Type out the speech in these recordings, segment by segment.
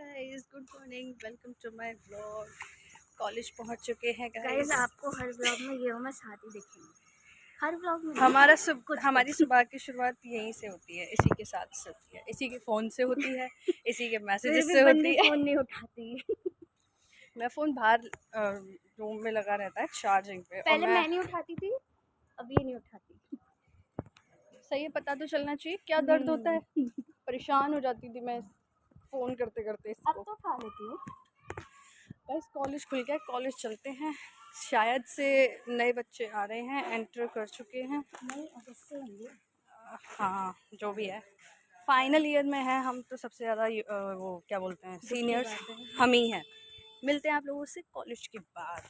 Guys, good morning, welcome to my vlog. College पहुंच चुके हैं गाइस। आपको हर व्लॉग में ये मैं साथ ही देखेंगे, हर व्लॉग में। हमारी सुबह की शुरुआत यहीं से होती है, इसी के साथ से होती है, इसी के फ़ोन से होती है, इसी के मैसेजेस से होती है। फ़ोन नहीं उठाती। मैं फ़ोन बाहर रूम में लगा रहता है चार्जिंग पे। पहले मैं नहीं उठाती थी, अब ये नहीं उठाती। सही है, पता तो चलना चाहिए क्या दर्द होता है। परेशान हो जाती थी मैं फ़ोन करते करते इसको। अब तो उठा लेती हूँ। बस कॉलेज खुल गया, कॉलेज चलते हैं। शायद से नए बच्चे आ रहे हैं, एंटर कर चुके हैं। नहीं, अगस्त से होंगे। हाँ, जो भी है, फाइनल ईयर में है हम, तो सबसे ज़्यादा वो क्या बोलते हैं, सीनियर्स हम ही हैं। मिलते हैं आप लोगों से कॉलेज के बाद।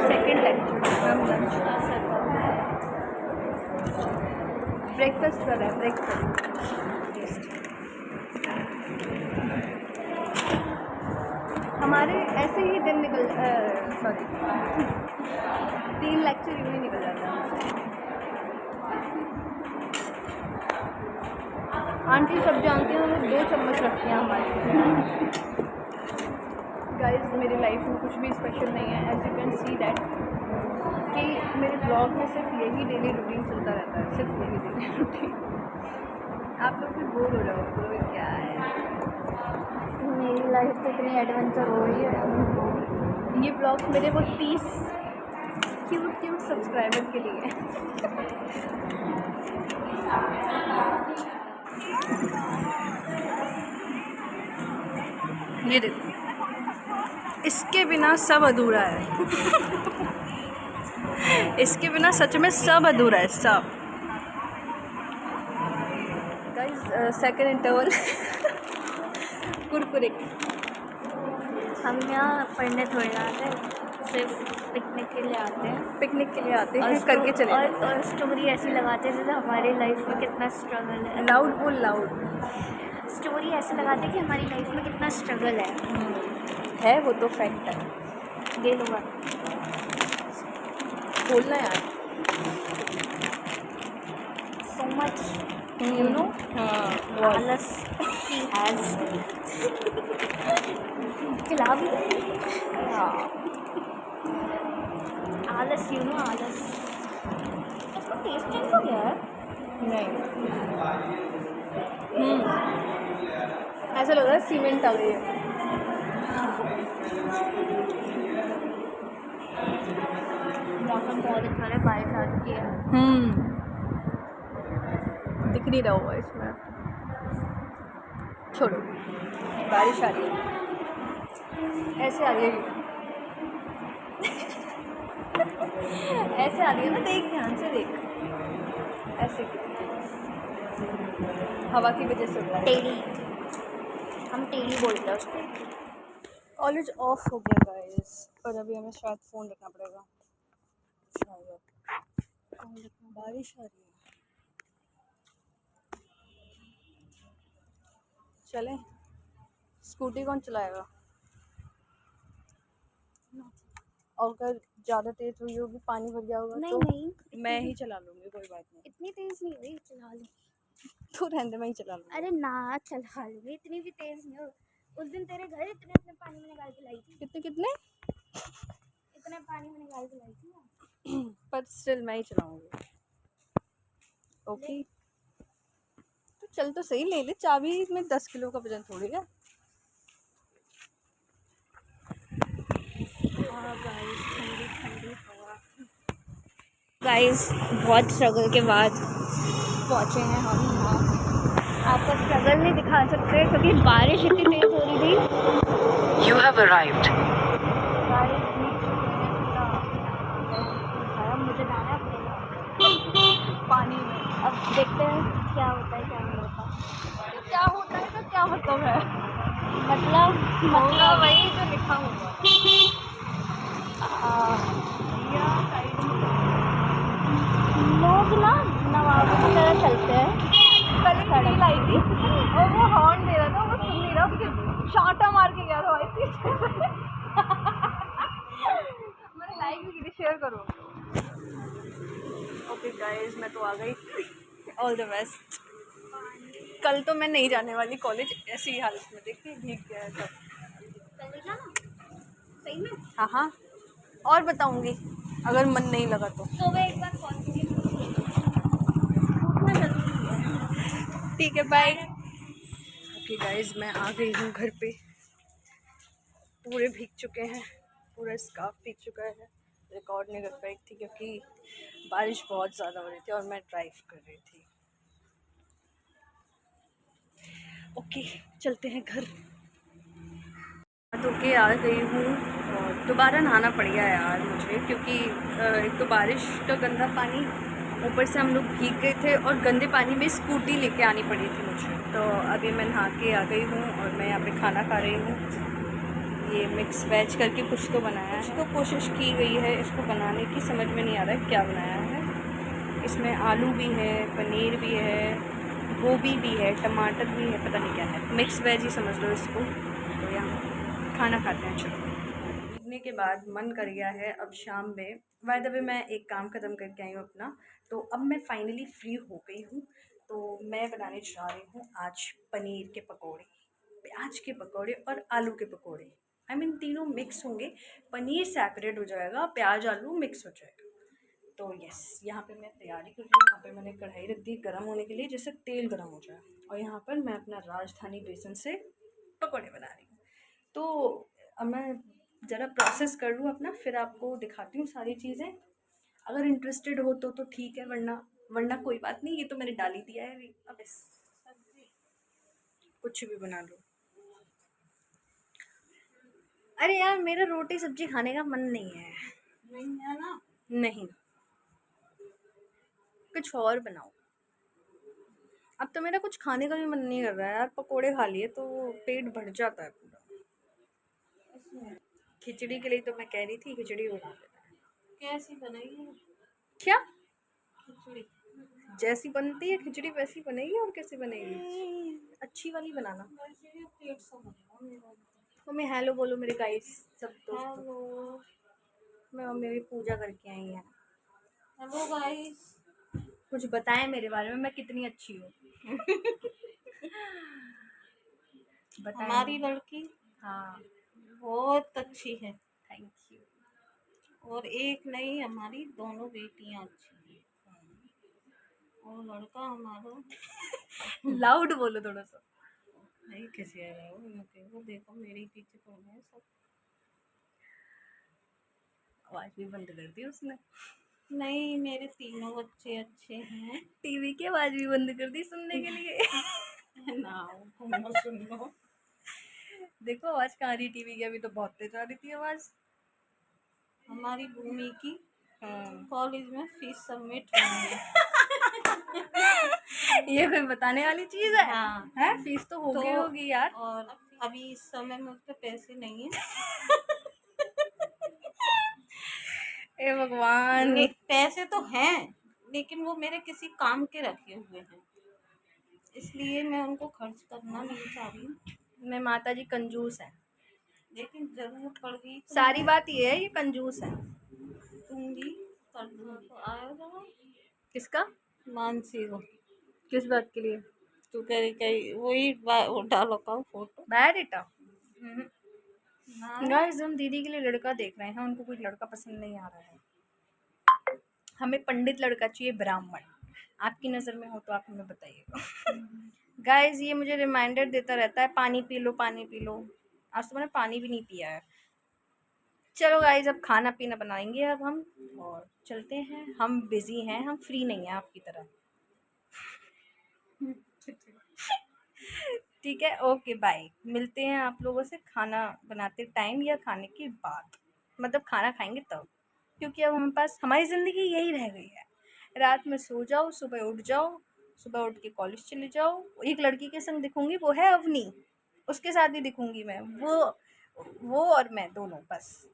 सेकंड लेक्चर हम लंच का सर्व ब्रेकफास्ट कर रहे हैं, ब्रेकफास्ट। हमारे ऐसे ही दिन निकल 3 लेक्चर यूँ ही निकल जाता है। आंटी सब जानती हैं, हमें 2 चम्मच रखती हैं हमारे। गाइस, मेरी लाइफ में कुछ भी स्पेशल नहीं है, as you can see that, कि मेरे ब्लॉग में सिर्फ यही डेली रूटीन चलता रहता है, सिर्फ यही डेली रूटीन। आप लोग भी बोर हो जाओगे, बोलोगे क्या है, मेरी लाइफ तो इतनी एडवेंचर हो रही है। ये ब्लॉग्स मेरे वो 30 क्यूट सब्सक्राइबर के लिए। ये देखो, इसके बिना सब अधूरा है। इसके बिना सच में सब अधूरा है, सब। Guys, second interval Kurkure. हम यहाँ पढ़ने थोड़े आते हैं, सिर्फ पिकनिक के लिए आते हैं। पिकनिक के लिए आते हैं, करके चले और स्टोरी ऐसी लगाते हैं जैसे हमारी लाइफ में कितना स्ट्रगल है। लाउड बोल, लाउड। स्टोरी ऐसे लगाते हैं कि हमारी लाइफ में कितना स्ट्रगल है, वो तो फैक्ट है। ये लोग बोलना यार, so much you know आलस he has। खिला भी दे। हाँ, आलस आलस। इसका टेस्ट चेंज हो गया है। नहीं, ऐसा लग रहा है सीमेंट आ गई है। मौसम बहुत अच्छा है, बारिश आ चुकी है। दिख नहीं रहा होगा इसमें, छोड़ो। बारिश आ रही है, ऐसे आ रही है। ऐसे आ रही है ना, देख ध्यान से देख, ऐसे हवा की वजह से होता है। टेढ़ी, हम टेढ़ी बोलते हैं उसको। कॉलेज ऑफ हो गया गाइस, पर अभी हमें शायद फ़ोन रखना पड़ेगा, शायद। बारिश आ रही है, चलें? स्कूटी कौन चलाएगा? और अगर ज़्यादा तेज़ हुई होगी, पानी भर गया होगा, तो नहीं मैं ही चला लूँगी, कोई बात नहीं। इतनी तेज नहीं हुई, चला लो। तू रहने दे, मैं ही चला लूँगी। अरे ना, चला लूँगी, इतनी भी तेज नहीं हो। उस दिन तेरे घर इतने पानी में निकाल के लाई थी। कितने इतने पानी में निकाल के लाई थी ना। पर स्टिल मैं ही चलाऊँगी। ओके, तो चल तो सही, ले ले चाबी में। 10 किलो का वजन थोड़ी है। गाइस, बहुत स्ट्रगल के बाद पहुँचे हैं हम यहाँ। आपको स्ट्रगल नहीं दिखा सकते क्योंकि बारिश इतनी तेज हो रही थी। You have arrived. मुझे जाना पड़ेगा पानी में। अब देखते हैं क्या होता है, क्या नहीं होता। क्या होता है तो क्या मतलब है? मतलब वही जो लिखा होगा। लोग ना नवाबों की तरह चलते हैं। कल एक रील आई थी और वो हॉर्न दे रहा था, वो सुन नहीं रहा, उसके चांटा मार के गया था भाई पीछे से। मैंने लाइक भी की थी, शेयर करो। ओके गाइस, मैं तो आ गई। All the best. कल तो मैं नहीं जाने वाली कॉलेज ऐसी ही हालत में, देखिए भीग गया है सब। चले जाना सही में। हाँ हाँ, और बताऊंगी अगर मन नहीं लगा तो। मैं एक बार कॉल करूँगी, उतना जल्दी है। ठीक है, बाय। ओके गाइज, मैं आ गई हूँ घर पे। पूरे भीग चुके हैं, पूरा स्कार्फ भीग चुका है। रिकॉर्ड नहीं कर पाई थी क्योंकि बारिश बहुत ज़्यादा हो रही थी और मैं ड्राइव कर रही थी। ओके, चलते हैं घर। धो के आ गई हूँ और दोबारा नहाना पड़ गया यार मुझे, क्योंकि एक तो बारिश का गंदा पानी, ऊपर से हम लोग भीग गए थे और गंदे पानी में स्कूटी लेके आनी पड़ी थी मुझे। तो अभी मैं नहा के आ गई हूँ और मैं यहाँ पे खाना खा रही हूँ। ये मिक्स वेज करके कुछ तो बनाया है, तो कोशिश की गई है इसको बनाने की, समझ में नहीं आ रहा है क्या बनाया है। इसमें आलू भी है, पनीर भी है, गोभी भी है, टमाटर भी है, पता नहीं क्या है, मिक्स वेज ही समझ लो इसको। तो यहाँ खाना खाते हैं। चलो, भीगने के बाद मन कर गया है अब शाम में। बाय द वे, मैं एक काम ख़त्म करके आई हूँ अपना, तो अब मैं फाइनली फ्री हो गई हूँ। तो मैं बनाने जा रही हूँ आज पनीर के पकोड़े, प्याज के पकोड़े और आलू के पकोड़े। आई मीन तीनों मिक्स होंगे, पनीर सेपरेट हो जाएगा, प्याज आलू मिक्स हो जाएगा। तो यस, यहाँ पे मैं तैयारी कर रही हूँ। यहाँ पे मैंने कढ़ाई रख दी गर्म होने के लिए, जैसे तेल गर्म हो जाए, और यहाँ पर मैं अपना राजधानी बेसन से पकोड़े बना रही हूँ। तो अब मैं ज़रा प्रोसेस कर लूँ अपना, फिर आपको दिखाती हूँ सारी चीज़ें। अगर इंटरेस्टेड हो तो ठीक है, वरना कोई बात नहीं, ये तो मैंने डाल ही दिया है अभी। अब कुछ भी बना लो। अरे यार, मेरा रोटी सब्जी खाने का मन नहीं है। नहीं है ना? नहीं, कुछ और बनाओ। अब तो मेरा कुछ खाने का भी मन नहीं कर रहा है यार, पकोड़े खा लिए तो पेट भर जाता है पूरा। खिचड़ी के लिए तो मैं कह रही थी खिचड़ी बना देना। कैसी बनाई क्या? खिचड़ी? जैसी बनती है खिचड़ी वैसी बनेगी, और कैसे बनेगी? अच्छी वाली बनाना। पेट सा बनेगा मेरा। मम्मी हेलो बोलो मेरे गाइस सब दोस्तों। हेलो मैं मम्मी भी पूजा करके आई है। Hello guys. कुछ बताएं मेरे बारे में, मैं कितनी अच्छी हूँ। बताएं। हमारी लड़की हाँ, बहुत अच्छी है, थैंक यू। और एक नहीं, हमारी दोनों बेटियां अच्छी हैं, और लड़का हमारा लाउड बोलो थोड़ा सा। नहीं कैसे आया वो देखो मेरे ही पीछे पड़ गए सब। आवाज भी बंद कर दी उसने। नहीं, मेरे तीनों बच्चे अच्छे हैं। टीवी की आवाज भी बंद कर दी सुनने के लिए। ना तुम सुन लो। देखो आवाज कहाँ रही टीवी की, अभी तो बहुत तेज आ रही थी आवाज। हमारी भूमि की कॉलेज में फीस सबमिट हुई है। ये कोई बताने वाली चीज है? हाँ। है, फीस तो होगी होगी यार। और अभी इस समय मुझ पे पैसे नहीं है। ए भगवान। पैसे तो हैं, लेकिन वो मेरे किसी काम के रखे हुए हैं, इसलिए मैं उनको खर्च करना नहीं चाह रही। मैं माता जी कंजूस है, लेकिन जरूरत पड़ गई तो सारी बात ये है, ये कंजूस है। दूंगी, कर दूंगी। तो आया जरा किसका? मानसी को। किस बात के लिए? तू कह रही कही वही वो डालो का फोटो। बायोडेटा। हाँ। गाइस, हम दीदी के लिए लड़का देख रहे हैं, उनको कोई लड़का पसंद नहीं आ रहा है। हमें पंडित लड़का चाहिए, ब्राह्मण। आपकी नज़र में हो तो आप हमें बताइएगा। गाइस, ये मुझे रिमाइंडर देता रहता है, पानी पी लो पानी पी लो। आज तो मैंने पानी भी नहीं पिया है। चलो गाइस, अब खाना पीना बनाएंगे अब हम, और चलते हैं। हम बिज़ी हैं, हम फ्री नहीं हैं आपकी तरह। ठीक है, ओके बाय। मिलते हैं आप लोगों से खाना बनाते टाइम या खाने के बाद, मतलब खाना खाएंगे तब, क्योंकि अब हमारे पास हमारी ज़िंदगी यही रह गई है। रात में सो जाओ, सुबह उठ जाओ, सुबह उठ के कॉलेज चले जाओ। एक लड़की के संग दिखूंगी, वो है अवनी, उसके साथ ही दिखूंगी मैं। वो और मैं दोनों बस।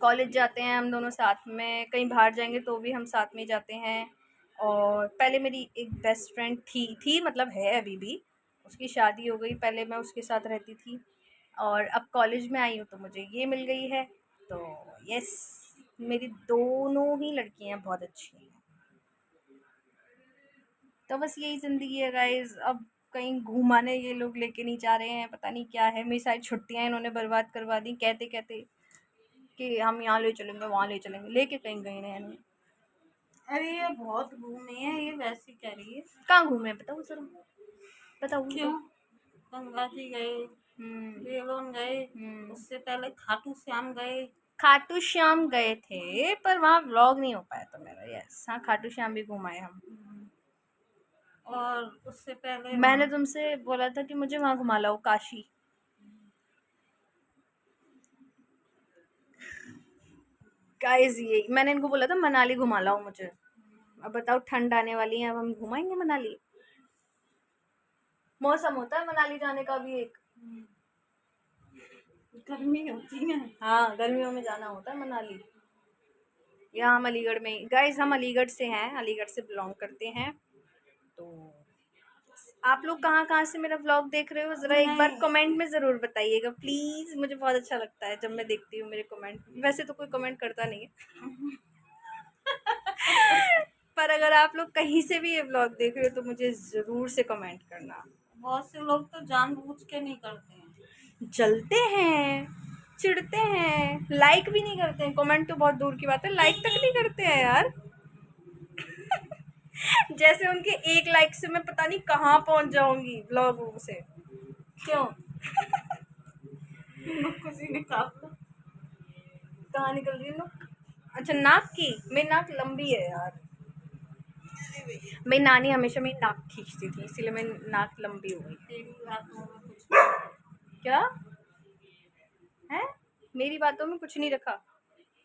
कॉलेज जाते हैं हम दोनों साथ में, कहीं बाहर जाएंगे तो भी हम साथ में ही जाते हैं। और पहले मेरी एक बेस्ट फ्रेंड थी मतलब है अभी भी, उसकी शादी हो गई, पहले मैं उसके साथ रहती थी, और अब कॉलेज में आई हूँ तो मुझे ये मिल गई है। तो यस, मेरी दोनों ही लड़कियाँ बहुत अच्छी हैं। तो बस यही ज़िंदगी है गाइस। अब कहीं घुमाने ये लोग लेके नहीं जा रहे हैं, पता नहीं क्या है। मेरी सारी छुट्टियां इन्होंने बर्बाद करवा दी कहते कहते कि हम यहाँ ले चलेंगे वहाँ ले चलेंगे, लेके कहीं गए नहीं। अरे ये बहुत घूमे हैं, ये वैसे कह रही है। कहाँ घूमे बताओ सर, बताओ। क्यों? गंगा जी गए, हम्म बेलोन गए, उससे पहले खाटू श्याम गए। खाटू श्याम गए थे पर वहाँ व्लॉग नहीं हो पाया था मेरा। यस हाँ, खाटू श्याम भी घुमाए हम। और उससे पहले मैंने तुमसे बोला था कि मुझे वहाँ घुमा लाओ, काशी। गाइस ये मैंने इनको बोला था मनाली घुमा लाओ मुझे। अब बताओ ठंड आने वाली है, अब हम घुमाएंगे मनाली। मौसम होता है मनाली जाने का भी एक। गर्मी होती है। हाँ गर्मियों में जाना होता है मनाली। यहाँ हम अलीगढ़ में, गाइस हम अलीगढ़ से हैं, अलीगढ़ से बिलोंग करते हैं। तो आप लोग कहाँ कहाँ से मेरा व्लॉग देख रहे हो, ज़रा एक बार कमेंट में ज़रूर बताइएगा प्लीज़। मुझे बहुत अच्छा लगता है जब मैं देखती हूँ मेरे कमेंट। वैसे तो कोई कमेंट करता नहीं है पर अगर आप लोग कहीं से भी ये व्लॉग देख रहे हो तो मुझे ज़रूर से कमेंट करना। बहुत से लोग तो जानबूझ के नहीं करते हैं, जलते हैं, चिढ़ते हैं, लाइक भी नहीं करते हैं। कमेंट तो बहुत दूर की बात है, लाइक तक नहीं करते हैं यार जैसे उनके एक लाइक से मैं पता नहीं कहाँ पहुंच जाऊंगी व्लॉग से। क्यों कुछ ही निकाल। कहाँ निकल रही है नुक? अच्छा नाक की, मेरी नाक लंबी है यार। मेरी नानी हमेशा मेरी नाक खींचती थी, इसीलिए मेरी नाक लंबी हो गई। तेरी बातों में कुछ क्या है? मेरी बातों में कुछ नहीं रखा।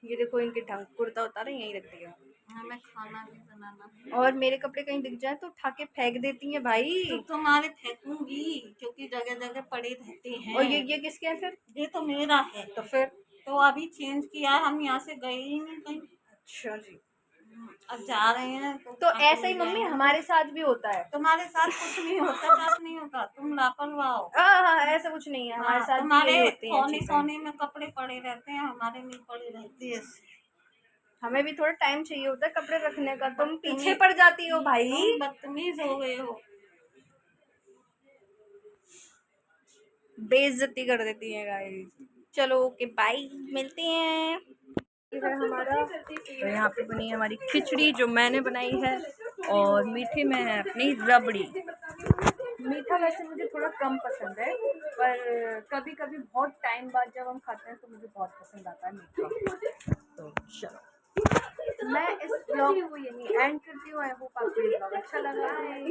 ये देखो इनके ढंग, कुर्ता उतारा यहीं रख दिया। हमें खाना भी बनाना है। और मेरे कपड़े कहीं दिख जाए तो उठा के फेंक देती हैं भाई। तो तुम्हारे फेंकूंगी क्योंकि जगह जगह पड़े रहते हैं। और ये किसके हैं फिर? ये तो मेरा है। तो फिर तो अभी चेंज किया, हम यहाँ से गए ही नहीं कहीं। अच्छा जी। अब जा रहे हैं तो ऐसा ही मम्मी हमारे साथ भी होता है। तुम्हारे साथ कुछ नहीं होता, बात नहीं होता, तुम लापरवाह हो। हाँ ऐसा कुछ नहीं है हमारे साथ। तुम्हारे भी होती हैं कोने चीजें। कोने में कपड़े पड़े रहते हैं, हमारे नहीं पड़े रहते हैं। हमें भी थोड़ा टाइम चाहिए होता है कपड़े रखने का, तुम पीछे पड़ जाती हो भाई। तुम बदतमीज हो गए हो, बेइज्जती कर देती है गाइस। चलो ओके बाय, मिलते हैं। है हमारा तो यहाँ पे बनी है हमारी खिचड़ी जो मैंने बनाई है, और मीठे में है अपनी रबड़ी। मीठा वैसे मुझे थोड़ा कम पसंद है, पर कभी कभी बहुत टाइम बाद जब हम खाते हैं तो मुझे बहुत पसंद आता है मीठा। तो चलो मैं इस ब्लॉग को यही एंड करती हूँ। आई होप आपको ये ब्लॉग अच्छा लगा है।